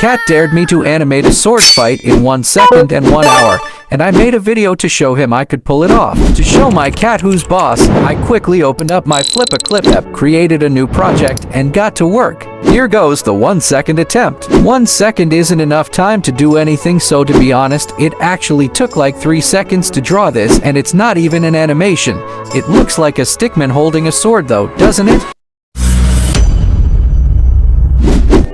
cat dared me to animate a sword fight in 1 second and 1 hour, and I made a video to show him I could pull it off. To show my cat who's boss, I quickly opened up my flipaclip app, created a new project, and got to work. Here goes the 1 second attempt. 1 second isn't enough time to do anything, so to be honest, it actually took like 3 seconds to draw this, and it's not even an animation. It looks like a stickman holding a sword though, doesn't it?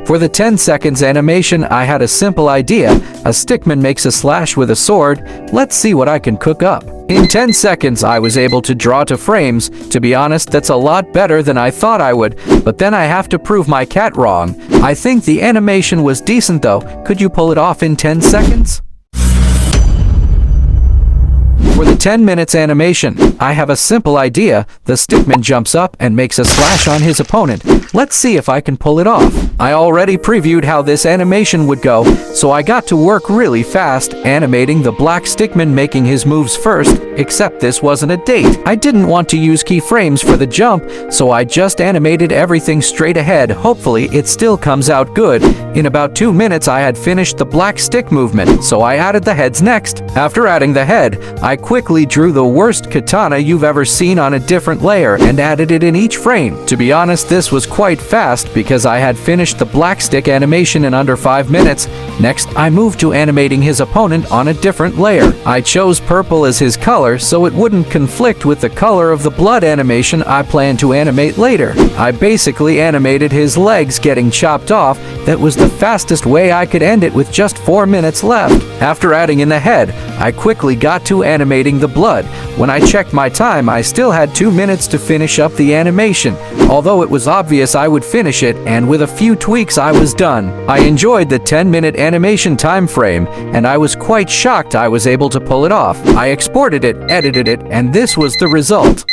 For the 10 seconds animation, I had a simple idea. A stickman makes a slash with a sword. Let's see what I can cook up. In 10 seconds, I was able to draw to frames. To be honest, that's a lot better than I thought I would, but then I have to prove my cat wrong. I think the animation was decent though. Could you pull it off in 10 seconds? For the 10 minutes animation, I have a simple idea. The stickman jumps up and makes a slash on his opponent. Let's see if I can pull it off. I already previewed how this animation would go, so I got to work really fast, animating the black stickman making his moves first, except this wasn't a date. I didn't want to use keyframes for the jump, so I just animated everything straight ahead. Hopefully, it still comes out good. In about 2 minutes, I had finished the black stick movement, so I added the heads next. After adding the head, I quickly drew the worst katana you've ever seen on a different layer and added it in each frame. To be honest, this was quite fast because I had finished the black stick animation in under 5 minutes. Next, I moved to animating his opponent on a different layer. I chose purple as his color so it wouldn't conflict with the color of the blood animation I plan to animate later. I basically animated his legs getting chopped off. That was the fastest way I could end it with just 4 minutes left. After adding in the head, I quickly got to animating the blood. When I checked my time, I still had 2 minutes to finish up the animation, although it was obvious I would finish it, and with a few tweaks I was done. I enjoyed the 10-minute animation time frame, and I was quite shocked I was able to pull it off. I exported it, edited it, and this was the result.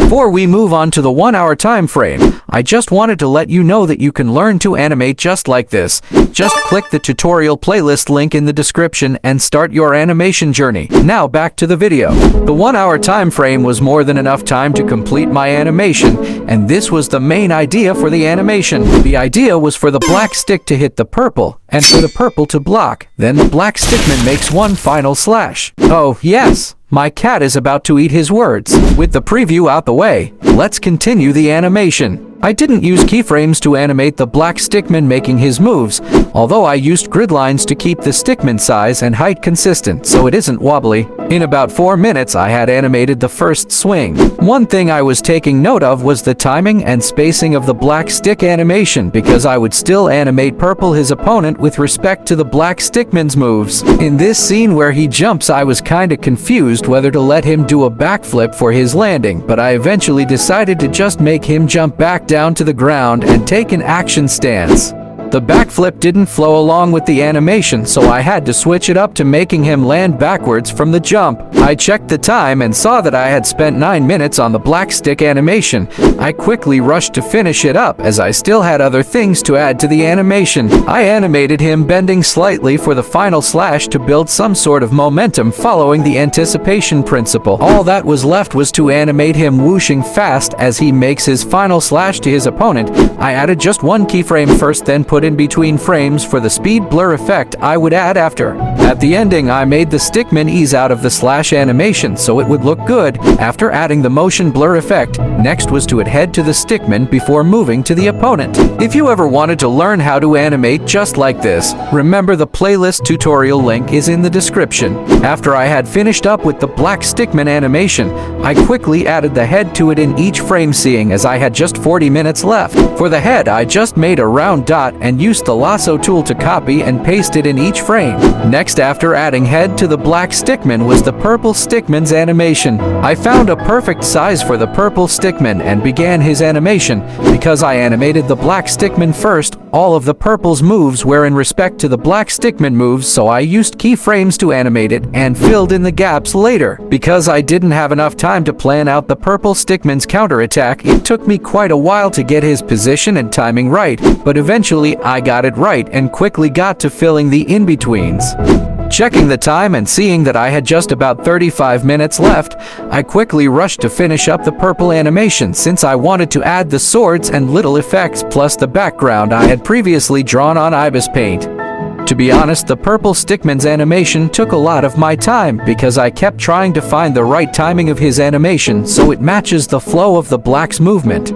Before we move on to the 1 hour time frame, I just wanted to let you know that you can learn to animate just like this. Just click the tutorial playlist link in the description and start your animation journey. Now back to the video. The 1 hour time frame was more than enough time to complete my animation, and this was the main idea for the animation. The idea was for the black stick to hit the purple, and for the purple to block. Then the black stickman makes one final slash. Oh, yes! My cat is about to eat his words. With the preview out the way, let's continue the animation. I didn't use keyframes to animate the black stickman making his moves, although I used grid lines to keep the stickman size and height consistent so it isn't wobbly. In about 4 minutes, I had animated the first swing. One thing I was taking note of was the timing and spacing of the black stick animation, because I would still animate purple his opponent with respect to the black stickman's moves. In this scene where he jumps, I was kinda confused whether to let him do a backflip for his landing, but I eventually decided to just make him jump back down to the ground and take an action stance. The backflip didn't flow along with the animation, so I had to switch it up to making him land backwards from the jump. I checked the time and saw that I had spent 9 minutes on the black stick animation. I quickly rushed to finish it up as I still had other things to add to the animation. I animated him bending slightly for the final slash to build some sort of momentum following the anticipation principle. All that was left was to animate him whooshing fast as he makes his final slash to his opponent. I added just one keyframe first, then put in between frames for the speed blur effect I would add after. At the ending, I made the stickman ease out of the slash animation so it would look good. After adding the motion blur effect, next was to head to the stickman before moving to the opponent. If you ever wanted to learn how to animate just like this, remember the playlist tutorial link is in the description. After I had finished up with the black stickman animation, I quickly added the head to it in each frame, seeing as I had just 40 minutes left. For the head, I just made a round dot and used the lasso tool to copy and paste it in each frame. Next, after adding head to the black stickman, was the purple stickman's animation. I found a perfect size for the purple stickman and began his animation. Because I animated the black stickman first, all of the purple's moves were in respect to the black stickman moves, so I used keyframes to animate it and filled in the gaps later. Because I didn't have enough time to plan out the purple stickman's counterattack, it took me quite a while to get his position and timing right, but eventually I got it right and quickly got to filling the in-betweens. Checking the time and seeing that I had just about 35 minutes left, I quickly rushed to finish up the purple animation since I wanted to add the swords and little effects plus the background I had previously drawn on Ibis Paint. To be honest, the purple stickman's animation took a lot of my time because I kept trying to find the right timing of his animation so it matches the flow of the black's movement.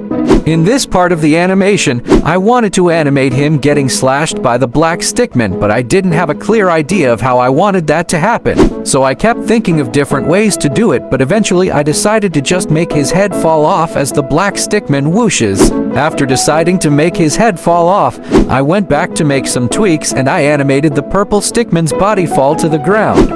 In this part of the animation, I wanted to animate him getting slashed by the black stickman, but I didn't have a clear idea of how I wanted that to happen. So I kept thinking of different ways to do it, but eventually I decided to just make his head fall off as the black stickman whooshes. After deciding to make his head fall off, I went back to make some tweaks and I animated the purple stickman's body fall to the ground.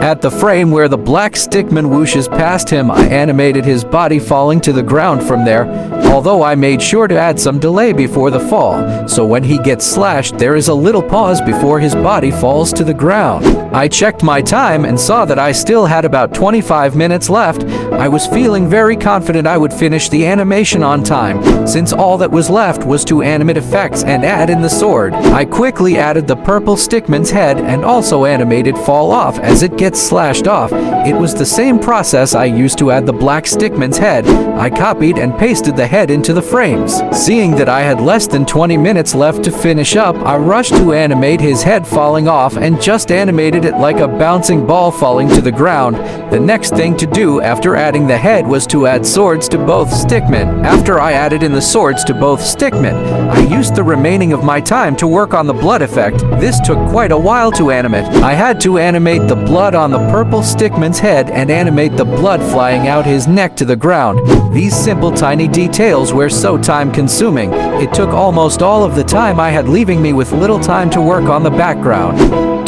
At the frame where the black stickman whooshes past him, I animated his body falling to the ground from there, although I made sure to add some delay before the fall, so when he gets slashed there is a little pause before his body falls to the ground. I checked my time and saw that I still had about 25 minutes left. I was feeling very confident I would finish the animation on time, since all that was left was to animate effects and add in the sword. I quickly added the purple stickman's head and also animated fall off as it gets slashed off. It was the same process I used to add the black stickman's head. I copied and pasted the head into the frames. Seeing that I had less than 20 minutes left to finish up, I rushed to animate his head falling off and just animated it like a bouncing ball falling to the ground. The next thing to do after adding the head was to add swords to both stickmen. After I added in the swords to both stickmen, I used the remaining of my time to work on the blood effect. This took quite a while to animate. I had to animate the blood on the purple stickman's head and animate the blood flying out his neck to the ground. These simple tiny details were so time-consuming. It took almost all of the time I had, leaving me with little time to work on the background.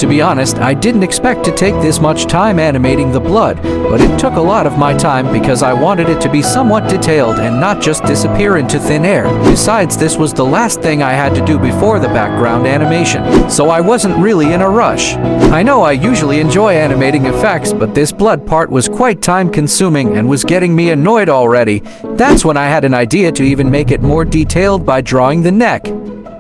To be honest, I didn't expect to take this much time animating the blood, but it took a lot of my time because I wanted it to be somewhat detailed and not just disappear into thin air. Besides, this was the last thing I had to do before the background animation, so I wasn't really in a rush. I know I usually enjoy animating effects, but this blood part was quite time-consuming and was getting me annoyed already. That's when I had an idea to even make it more detailed by drawing the neck.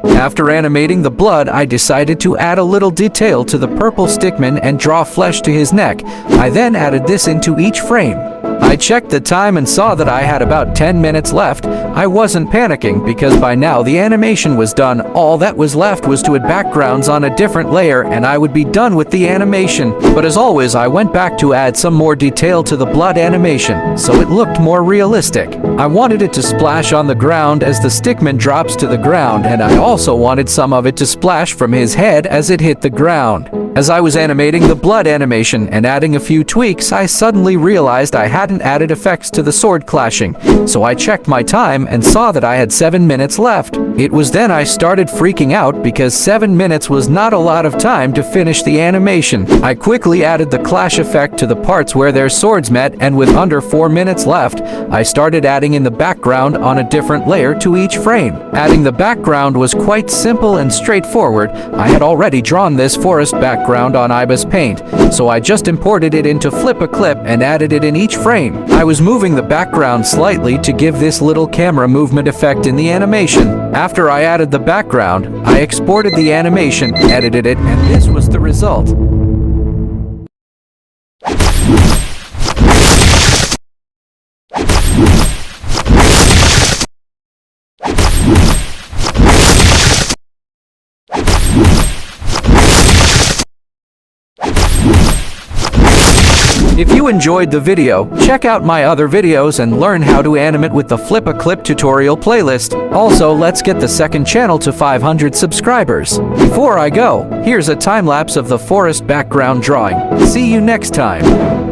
After animating the blood, I decided to add a little detail to the purple stickman and draw flesh to his neck. I then added this into each frame. I checked the time and saw that I had about 10 minutes left. I wasn't panicking because by now the animation was done. All that was left was to add backgrounds on a different layer and I would be done with the animation. But as always, I went back to add some more detail to the blood animation, so it looked more realistic. I wanted it to splash on the ground as the stickman drops to the ground, and I also wanted some of it to splash from his head as it hit the ground. As I was animating the blood animation and adding a few tweaks, I suddenly realized I hadn't added effects to the sword clashing, so I checked my time and saw that I had 7 minutes left. It was then I started freaking out because 7 minutes was not a lot of time to finish the animation. I quickly added the clash effect to the parts where their swords met, and with under 4 minutes left, I started adding in the background on a different layer to each frame. Adding the background was quite simple and straightforward. I had already drawn this forest background on Ibis Paint, so I just imported it into flipaclip and added it in each frame. I was moving the background slightly to give this little camera movement effect in the animation. After I added the background, I exported the animation, edited it, and this was the result. If you enjoyed the video, check out my other videos and learn how to animate with the flipaclip tutorial playlist. Also, let's get the second channel to 500 subscribers. Before I go, here's a time-lapse of the forest background drawing. See you next time.